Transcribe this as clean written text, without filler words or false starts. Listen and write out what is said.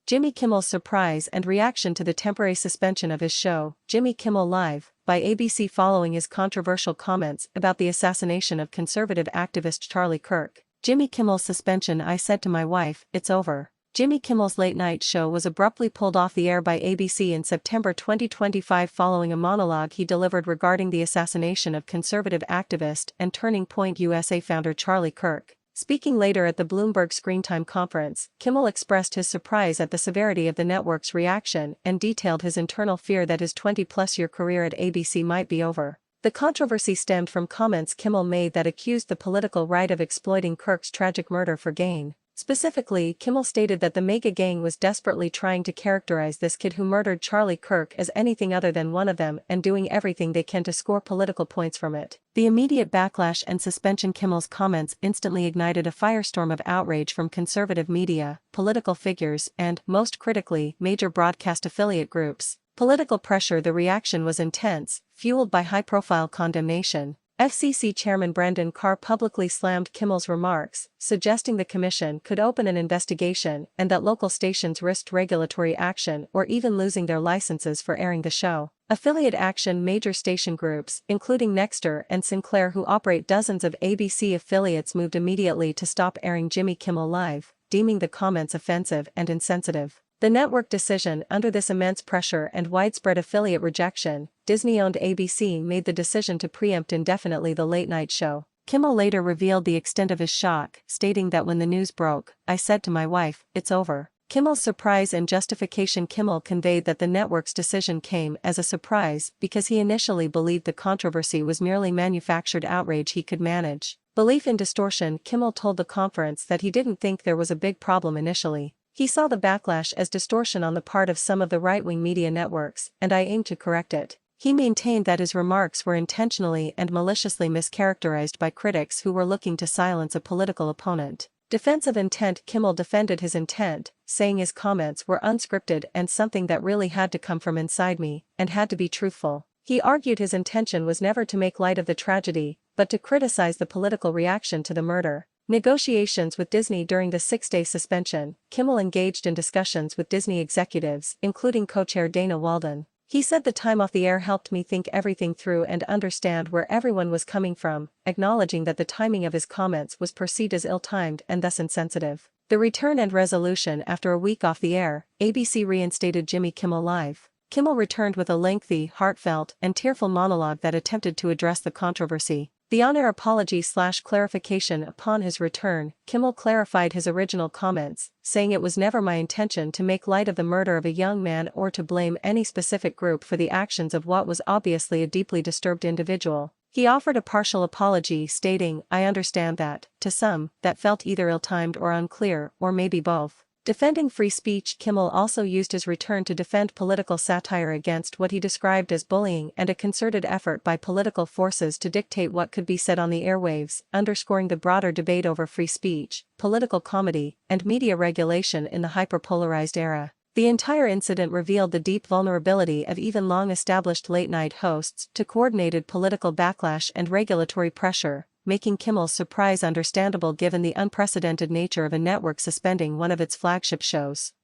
Jimmy Kimmel's surprise and reaction to the temporary suspension of his show, Jimmy Kimmel Live, by ABC following his controversial comments about the assassination of conservative activist Charlie Kirk. Jimmy Kimmel's suspension. I said to my wife, "It's over." Jimmy Kimmel's late-night show was abruptly pulled off the air by ABC in September 2025 following a monologue he delivered regarding the assassination of conservative activist and Turning Point USA founder Charlie Kirk. Speaking later at the Bloomberg Screen Time conference, Kimmel expressed his surprise at the severity of the network's reaction and detailed his internal fear that his 20-plus-year career at ABC might be over. The controversy stemmed from comments Kimmel made that accused the political right of exploiting Kirk's tragic murder for gain. Specifically, Kimmel stated that the MAGA gang was desperately trying to characterize this kid who murdered Charlie Kirk as anything other than one of them and doing everything they can to score political points from it. The immediate backlash and suspension. Kimmel's comments instantly ignited a firestorm of outrage from conservative media, political figures, and, most critically, major broadcast affiliate groups. Political pressure. The reaction was intense, fueled by high-profile condemnation. FCC Chairman Brendan Carr publicly slammed Kimmel's remarks, suggesting the commission could open an investigation and that local stations risked regulatory action or even losing their licenses for airing the show. Affiliate action. Major station groups, including Nexstar and Sinclair, who operate dozens of ABC affiliates, moved immediately to stop airing Jimmy Kimmel Live, deeming the comments offensive and insensitive. The network decision. Under this immense pressure and widespread affiliate rejection, Disney-owned ABC made the decision to preempt indefinitely the late-night show. Kimmel later revealed the extent of his shock, stating that when the news broke, "I said to my wife, 'It's over.'" Kimmel's surprise and justification. Kimmel conveyed that the network's decision came as a surprise because he initially believed the controversy was merely manufactured outrage he could manage. Belief in distortion. Kimmel told the conference that he didn't think there was a big problem initially. He saw the backlash as distortion on the part of some of the right-wing media networks, and I aimed to correct it. He maintained that his remarks were intentionally and maliciously mischaracterized by critics who were looking to silence a political opponent. Defensive intent. Kimmel defended his intent, saying his comments were unscripted and something that really had to come from inside me, and had to be truthful. He argued his intention was never to make light of the tragedy, but to criticize the political reaction to the murder. Negotiations with Disney. During the 6-day suspension, Kimmel engaged in discussions with Disney executives, including co-chair Dana Walden. He said the time off the air helped me think everything through and understand where everyone was coming from, acknowledging that the timing of his comments was perceived as ill-timed and thus insensitive. The return and resolution. After a week off the air, ABC reinstated Jimmy Kimmel Live. Kimmel returned with a lengthy, heartfelt, and tearful monologue that attempted to address the controversy. The on-air apology/clarification. Upon his return, Kimmel clarified his original comments, saying it was never my intention to make light of the murder of a young man or to blame any specific group for the actions of what was obviously a deeply disturbed individual. He offered a partial apology, stating, "I understand that, to some, that felt either ill-timed or unclear, or maybe both." Defending free speech. Kimmel also used his return to defend political satire against what he described as bullying and a concerted effort by political forces to dictate what could be said on the airwaves, underscoring the broader debate over free speech, political comedy, and media regulation in the hyperpolarized era. The entire incident revealed the deep vulnerability of even long-established late-night hosts to coordinated political backlash and regulatory pressure, making Kimmel's surprise understandable given the unprecedented nature of a network suspending one of its flagship shows.